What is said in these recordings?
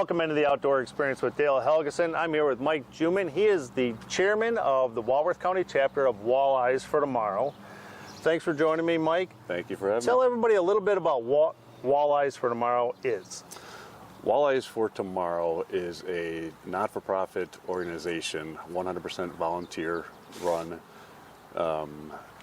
Welcome into the Outdoor Experience with Dale Helgeson. I'm here with Mike Juneman. He is the chairman of the Walworth County chapter of Walleyes for Tomorrow. Thanks for joining me, Mike. Thank you for having me. Tell everybody a little bit about what Walleyes for Tomorrow is. Walleyes for Tomorrow is a not-for-profit organization, 100% volunteer run,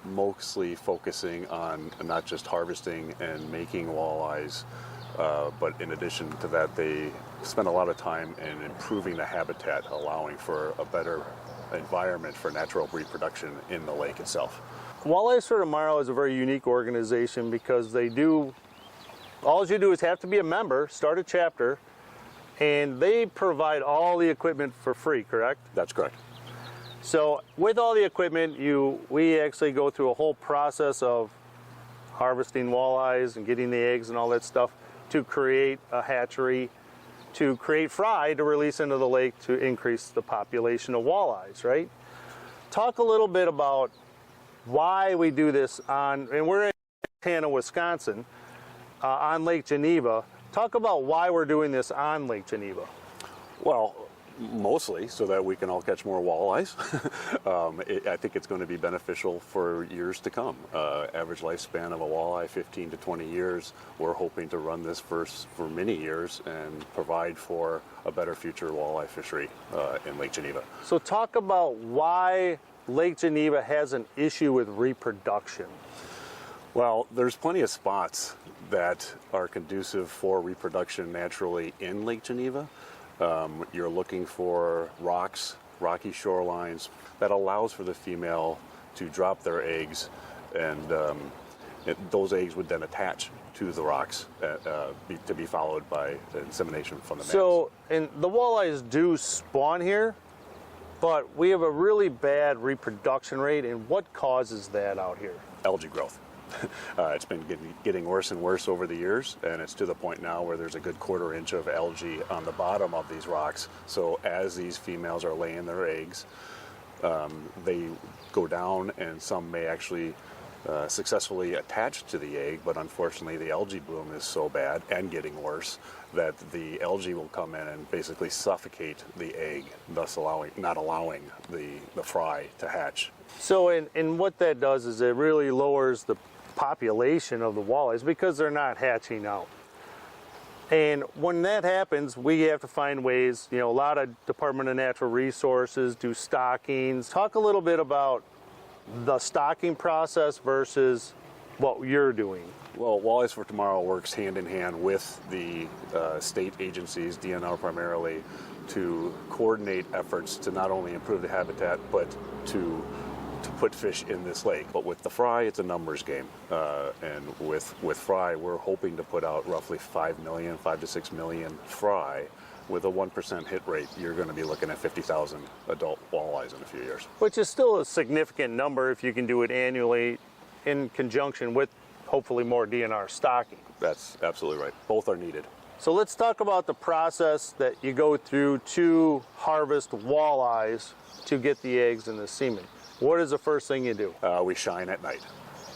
mostly focusing on not just harvesting and making walleyes, but in addition to that, they spend a lot of time in improving the habitat, allowing for a better environment for natural reproduction in the lake itself. Walleyes for Tomorrow is a very unique organization because they do, all you do is have to be a member, start a chapter, and they provide all the equipment for free, correct? That's correct. So with all the equipment, we actually go through a whole process of harvesting walleyes and getting the eggs and all that stuff to create a hatchery, to create fry to release into the lake to increase the population of walleyes, right? Talk a little bit about why we do this and we're in Fontana, Wisconsin, on Lake Geneva. Talk about why we're doing this on Lake Geneva. Well, mostly so that we can all catch more walleyes. I think it's going to be beneficial for years to come. Average lifespan of a walleye, 15 to 20 years. We're hoping to run this for many years and provide for a better future walleye fishery in Lake Geneva. So talk about why Lake Geneva has an issue with reproduction. Well, there's plenty of spots that are conducive for reproduction naturally in Lake Geneva. You're looking for rocks, rocky shorelines that allows for the female to drop their eggs, and those eggs would then attach to the rocks to be followed by insemination from the males. So, and the walleyes do spawn here, but we have a really bad reproduction rate, and what causes that out here? Algae growth. It's been getting worse and worse over the years, and it's to the point now where there's a good quarter inch of algae on the bottom of these rocks. So as these females are laying their eggs, they go down, and some may actually successfully attach to the egg, but unfortunately the algae bloom is so bad and getting worse that the algae will come in and basically suffocate the egg, thus not allowing the fry to hatch. So and what that does is it really lowers the population of the walleyes because they're not hatching out. And when that happens, we have to find ways, a lot of Department of Natural Resources do stockings. Talk a little bit about the stocking process versus what you're doing. Well, Walleyes for Tomorrow works hand in hand with the state agencies, DNR primarily, to coordinate efforts to not only improve the habitat, but to put fish in this lake. But with the fry, it's a numbers game. And with fry, we're hoping to put out roughly 5 to 6 million fry. With a 1% hit rate, you're going to be looking at 50,000 adult walleyes in a few years. Which is still a significant number if you can do it annually in conjunction with hopefully more DNR stocking. That's absolutely right. Both are needed. So let's talk about the process that you go through to harvest walleyes to get the eggs and the semen. What is the first thing you do? We shine at night.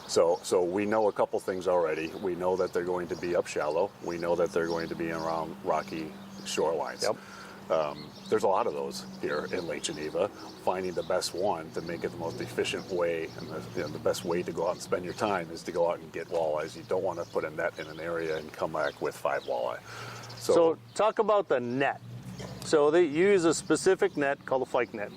So we know a couple things already. We know that they're going to be up shallow. We know that they're going to be around rocky shorelines. Yep. There's a lot of those here in Lake Geneva. Finding the best one to make it the most efficient way, and the best way to go out and spend your time is to go out and get walleyes. You don't want to put a net in an area and come back with 5 walleye. So talk about the net. So they use a specific net called a fyke net.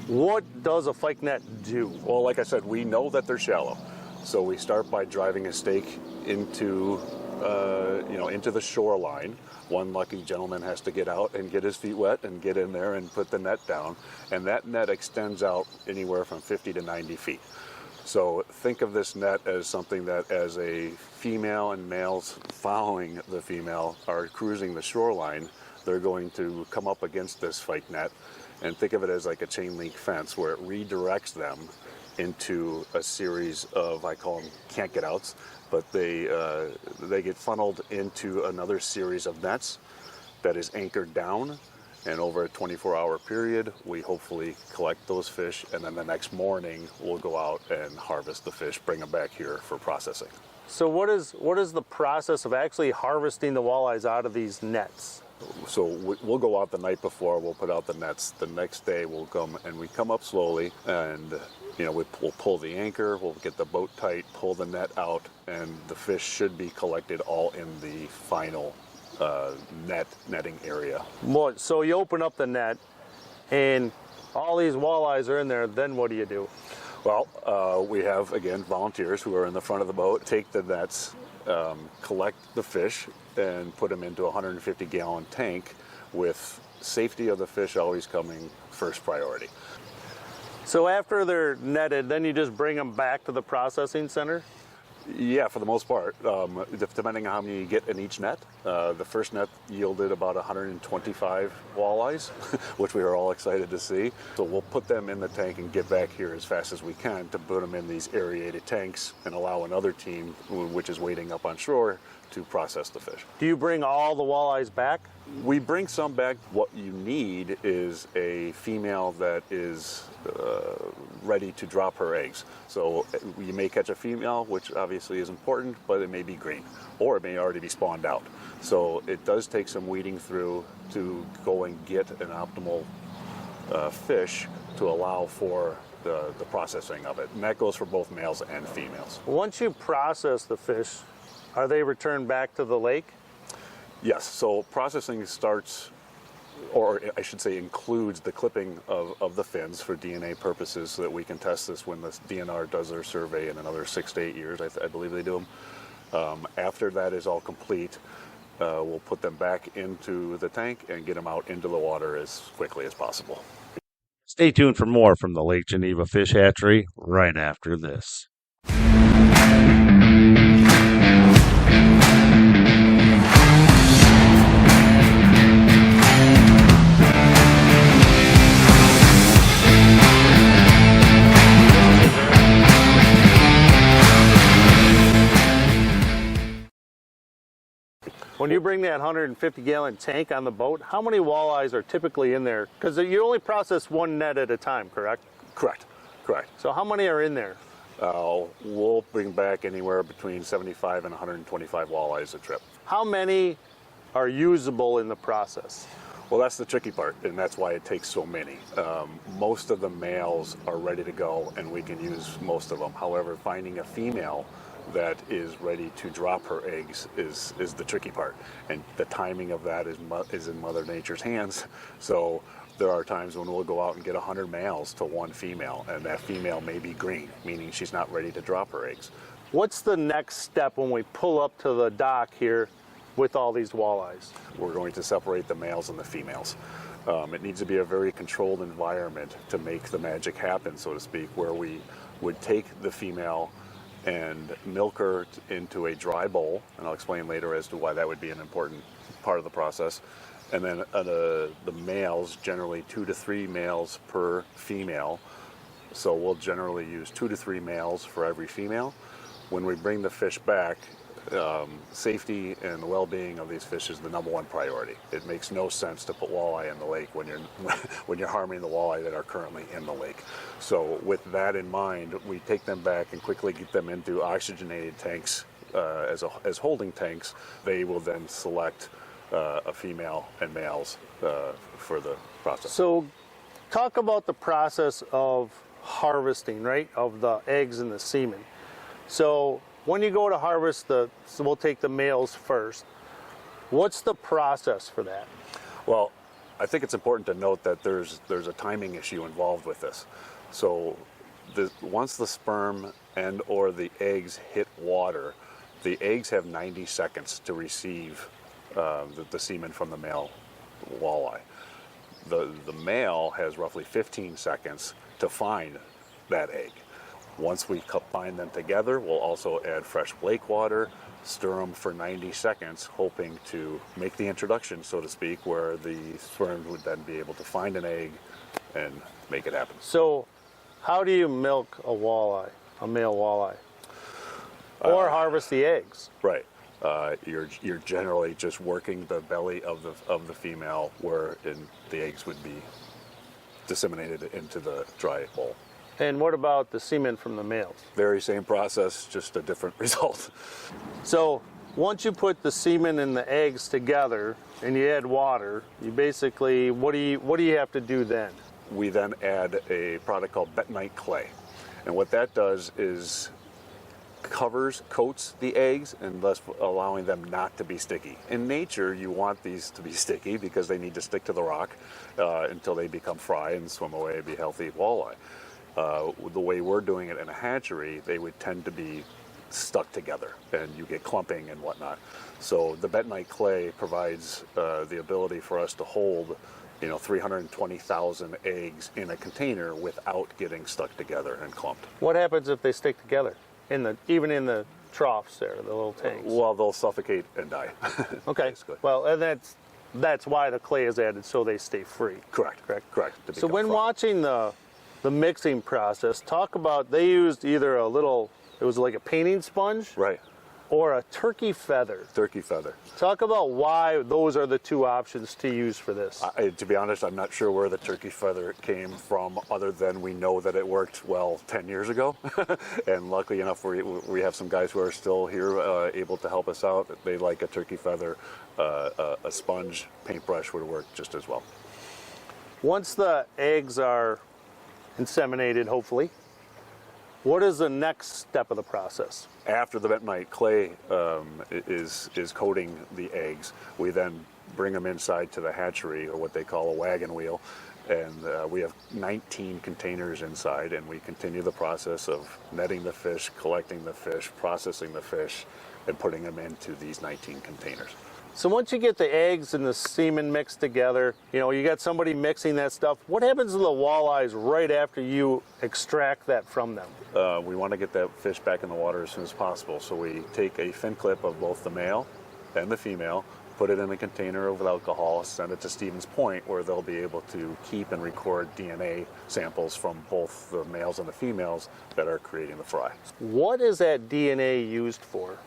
What does a fyke net do? Well, like I said, we know that they're shallow. So we start by driving a stake into the shoreline. One lucky gentleman has to get out and get his feet wet and get in there and put the net down. And that net extends out anywhere from 50 to 90 feet. So think of this net as something that as a female and males following the female are cruising the shoreline, they're going to come up against this fyke net, and think of it as like a chain link fence where it redirects them into a series of, I call them can't get outs, but they get funneled into another series of nets that is anchored down, and over a 24-hour period we hopefully collect those fish, and then the next morning we'll go out and harvest the fish, bring them back here for processing. So what is the process of actually harvesting the walleyes out of these nets? So we'll go out the night before, we'll put out the nets. The next day we'll come and we come up slowly and we'll pull the anchor, we'll get the boat tight, pull the net out, and the fish should be collected all in the final netting area. So you open up the net and all these walleyes are in there, then what do you do? Well, we have, again, volunteers who are in the front of the boat, take the nets, collect the fish, and put them into a 150-gallon tank with safety of the fish always coming first priority. So after they're netted, then you just bring them back to the processing center? Yeah, for the most part, depending on how many you get in each net. The first net yielded about 125 walleyes, which we were all excited to see. So we'll put them in the tank and get back here as fast as we can to put them in these aerated tanks and allow another team, which is waiting up on shore, to process the fish. Do you bring all the walleyes back? We bring some back. What you need is a female that is ready to drop her eggs. So you may catch a female, which obviously is important, but it may be green, or it may already be spawned out. So it does take some weeding through to go and get an optimal fish to allow for the processing of it. And that goes for both males and females. Once you process the fish, are they returned back to the lake? Yes, so processing starts, or I should say includes, the clipping of the fins for DNA purposes so that we can test this when the DNR does their survey in another 6 to 8 years, I believe they do them. After that is all complete, we'll put them back into the tank and get them out into the water as quickly as possible. Stay tuned for more from the Lake Geneva Fish Hatchery right after this. When you bring that 150-gallon tank on the boat, how many walleyes are typically in there? Because you only process one net at a time, correct? Correct. So how many are in there? We'll bring back anywhere between 75 and 125 walleyes a trip. How many are usable in the process? Well, that's the tricky part, and that's why it takes so many. Most of the males are ready to go, and we can use most of them. However, finding a female that is ready to drop her eggs is the tricky part, and the timing of that is in Mother Nature's hands. So there are times when we'll go out and get 100 males to one female, and that female may be green, meaning she's not ready to drop her eggs. What's the next step when we pull up to the dock here with all these walleyes? We're going to separate the males and the females. It needs to be a very controlled environment to make the magic happen, so to speak, where we would take the female and milk her into a dry bowl, and I'll explain later as to why that would be an important part of the process. And then the males, generally 2 to 3 males per female, so we'll generally use 2 to 3 males for every female. When we bring the fish back, safety and the well-being of these fish is the #1 priority. It makes no sense to put walleye in the lake when you're harming the walleye that are currently in the lake. So with that in mind, we take them back and quickly get them into oxygenated tanks as holding tanks. They will then select a female and males for the process. So talk about the process of harvesting, right, of the eggs and the semen. So when you go to harvest so we'll take the males first. What's the process for that? Well, I think it's important to note that there's a timing issue involved with this. So once the sperm and or the eggs hit water, the eggs have 90 seconds to receive the semen from the male walleye. The male has roughly 15 seconds to find that egg. Once we combine them together, we'll also add fresh lake water, stir them for 90 seconds, hoping to make the introduction, so to speak, where the sperm would then be able to find an egg and make it happen. So how do you milk a walleye, a male walleye? Or harvest the eggs? Right. You're generally just working the belly of the female, where the eggs would be disseminated into the dry bowl. And what about the semen from the males? Very same process, just a different result. So once you put the semen and the eggs together and you add water, you basically, what do you have to do then? We then add a product called bentonite clay. And what that does is coats the eggs, and thus allowing them not to be sticky. In nature, you want these to be sticky because they need to stick to the rock until they become fry and swim away and be healthy walleye. The way we're doing it in a hatchery, they would tend to be stuck together and you get clumping and whatnot. So the bentonite clay provides the ability for us to hold 320,000 eggs in a container without getting stuck together and clumped. What happens if they stick together, even in the troughs there, the little tanks? Well, they'll suffocate and die. Okay. Basically. Well, and that's why the clay is added, so they stay free. Correct. So when watching the mixing process, talk about, they used either it was like a painting sponge, Right. or a turkey feather. Turkey feather. Talk about why those are the two options to use for this. To be honest, I'm not sure where the turkey feather came from, other than we know that it worked well 10 years ago. And luckily enough, we have some guys who are still here able to help us out. They like a turkey feather. A sponge paintbrush would work just as well. Once the eggs are inseminated, hopefully, what is the next step of the process? After the bentonite clay is coating the eggs, we then bring them inside to the hatchery, or what they call a wagon wheel, and we have 19 containers inside, and we continue the process of netting the fish, collecting the fish, processing the fish, and putting them into these 19 containers. So once you get the eggs and the semen mixed together, you got somebody mixing that stuff. What happens to the walleyes right after you extract that from them? We want to get that fish back in the water as soon as possible. So we take a fin clip of both the male and the female, put it in a container with alcohol, send it to Stevens Point, where they'll be able to keep and record DNA samples from both the males and the females that are creating the fry. What is that DNA used for?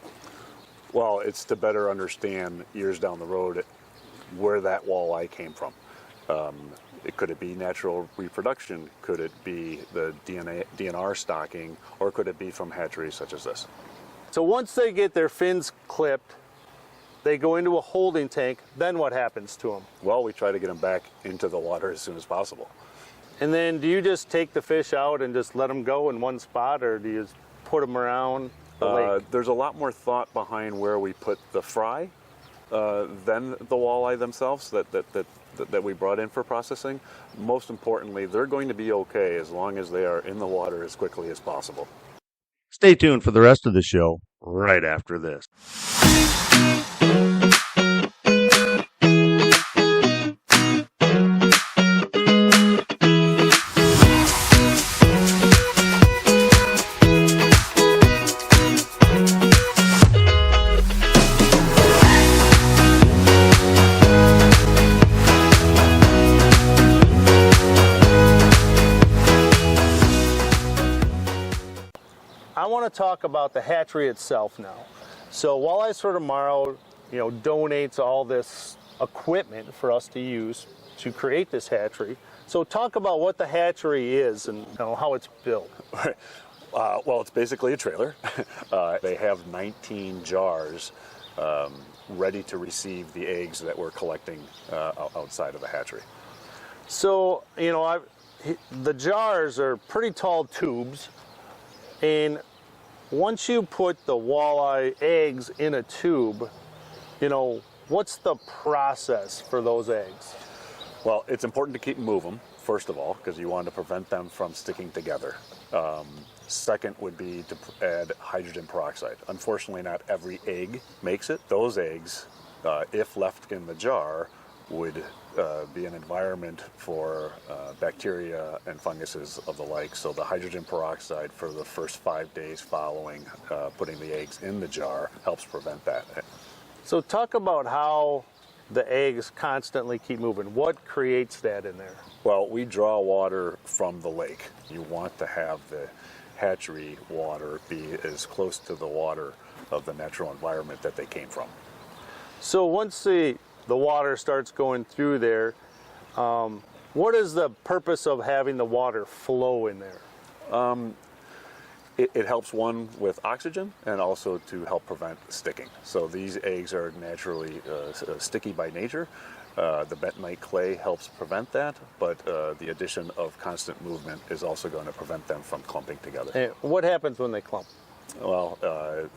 Well, it's to better understand years down the road where that walleye came from. Could it be natural reproduction? Could it be the DNR stocking? Or could it be from hatcheries such as this? So once they get their fins clipped, they go into a holding tank. Then what happens to them? Well, we try to get them back into the water as soon as possible. And then do you just take the fish out and just let them go in one spot, or do you just put them around the lake? There's a lot more thought behind where we put the fry than the walleye themselves that we brought in for processing. Most importantly, they're going to be okay as long as they are in the water as quickly as possible. Stay tuned for the rest of the show right after this. I want to talk about the hatchery itself now. So Walleyes for Tomorrow, donates all this equipment for us to use to create this hatchery. So talk about what the hatchery is and how it's built. Well, it's basically a trailer. They have 19 jars ready to receive the eggs that we're collecting outside of the hatchery. So, the jars are pretty tall tubes, and once you put the walleye eggs in a tube, what's the process for those eggs? Well, it's important to keep and move them, first of all, because you want to prevent them from sticking together. Second would be to add hydrogen peroxide. Unfortunately, not every egg makes it. Those eggs, if left in the jar, would be an environment for bacteria and funguses of the like. So the hydrogen peroxide for the first 5 days following putting the eggs in the jar helps prevent that. So talk about how the eggs constantly keep moving. What creates that in there? Well, we draw water from the lake. You want to have the hatchery water be as close to the water of the natural environment that they came from. So once the water starts going through there, what is the purpose of having the water flow in there? It helps one with oxygen and also to help prevent sticking. So these eggs are naturally sticky by nature. The bentonite clay helps prevent that, but the addition of constant movement is also going to prevent them from clumping together. And what happens when they clump? Well,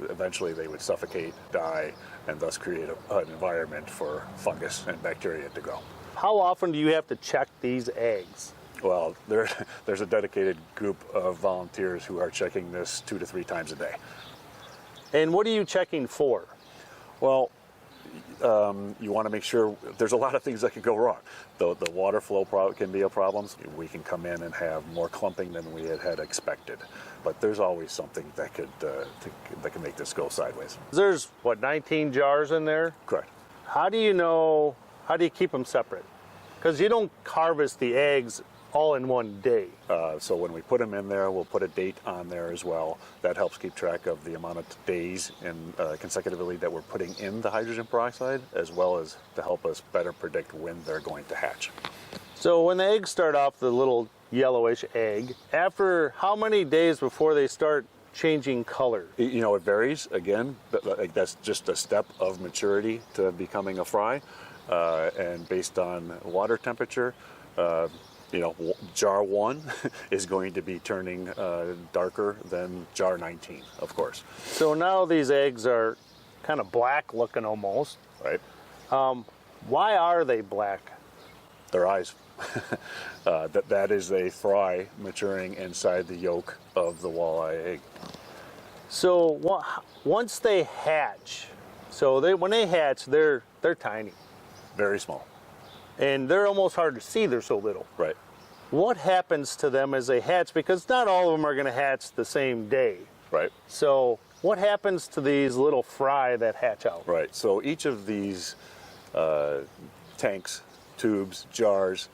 eventually they would suffocate, die, and thus create an environment for fungus and bacteria to grow. How often do you have to check these eggs? Well, there's a dedicated group of volunteers who are checking this 2 to 3 times a day. And what are you checking for? Well, you want to make sure there's a lot of things that can go wrong. The water flow can be a problem. We can come in and have more clumping than we had expected, but there's always something that can make this go sideways. There's, what, 19 jars in there? Correct. How do you keep them separate? Because you don't harvest the eggs all in one day. So when we put them in there, we'll put a date on there as well. That helps keep track of the amount of days consecutively that we're putting in the hydrogen peroxide, as well as to help us better predict when they're going to hatch. So when the eggs start off, the little yellowish egg, after how many days before they start changing color? You know, it varies. Again, that's just a step of maturity to becoming a fry. And based on water temperature, jar 1 is going to be turning darker than jar 19, of course. So now these eggs are kind of black looking almost. Right. Why are they black? Their eyes. That is a fry maturing inside the yolk of the walleye egg. So once they hatch, when they hatch, they're tiny. Very small. And they're almost hard to see, they're so little. Right. What happens to them as they hatch? Because not all of them are going to hatch the same day. Right. So what happens to these little fry that hatch out? Right. So each of these tanks, tubes, jars,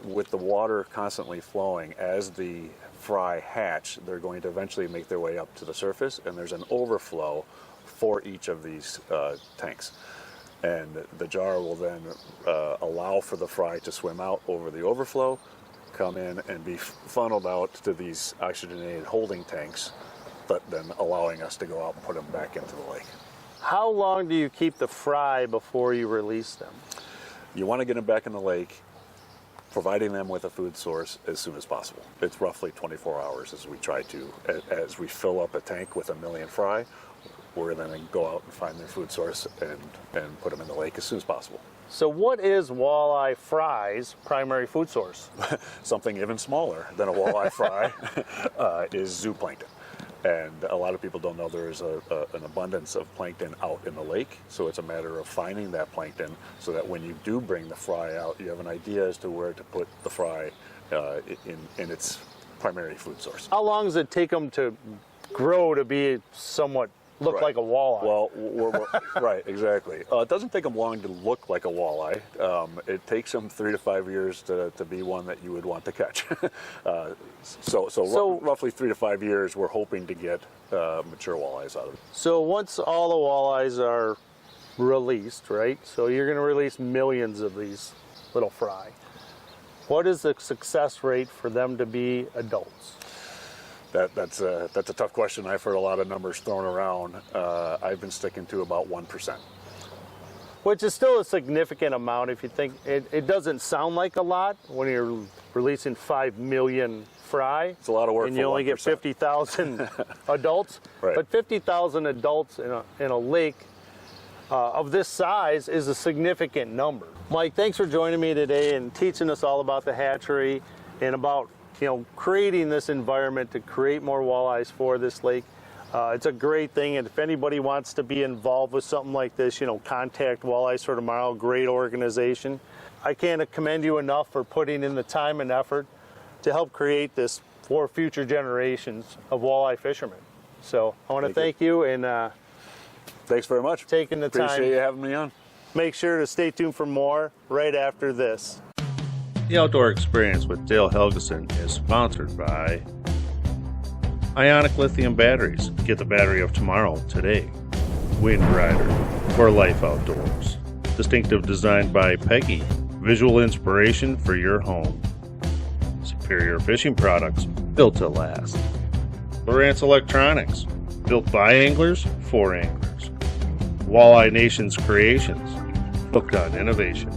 with the water constantly flowing, as the fry hatch, they're going to eventually make their way up to the surface, and there's an overflow for each of these tanks. And the jar will then allow for the fry to swim out over the overflow, come in and be funneled out to these oxygenated holding tanks, but then allowing us to go out and put them back into the lake. How long do you keep the fry before you release them? You want to get them back in the lake, providing them with a food source as soon as possible. It's roughly 24 hours as we fill up a tank with 1 million fry. We're then going to go out and find their food source and put them in the lake as soon as possible. So what is walleye fry's primary food source? Something even smaller than a walleye fry is zooplankton. And a lot of people don't know there is an abundance of plankton out in the lake. So it's a matter of finding that plankton so that when you do bring the fry out, you have an idea as to where to put the fry in its primary food source. How long does it take them to grow to be somewhat look Right. like a walleye? Well, right, exactly. It doesn't take them long to look like a walleye. It takes them 3 to 5 years to be one that you would want to catch. So roughly 3 to 5 years, we're hoping to get mature walleyes out of it. So once all the walleyes are released, right? So you're going to release millions of these little fry. What is the success rate for them to be adults? That's a tough question. I've heard a lot of numbers thrown around. I've been sticking to about 1%. Which is still a significant amount if you think, it doesn't sound like a lot when you're releasing 5 million fry. It's a lot of work and for you only 1%. get 50,000 adults. Right. But 50,000 adults in a lake of this size is a significant number. Mike, thanks for joining me today and teaching us all about the hatchery and about creating this environment to create more walleyes for this lake. It's a great thing, and if anybody wants to be involved with something like this, contact Walleyes for Tomorrow, great organization. I can't commend you enough for putting in the time and effort to help create this for future generations of walleye fishermen. So I want to thank you and thanks very much. Taking the time. Appreciate you having me on. Make sure to stay tuned for more right after this. The Outdoor Experience with Dale Helgeson is sponsored by Ionic Lithium Batteries. Get the battery of tomorrow today. Wind Rider for life outdoors. Distinctive design by Peggy. Visual inspiration for your home. Superior fishing products built to last. Lowrance Electronics, built by anglers for anglers. Walleye Nation's Creations, hooked on innovation.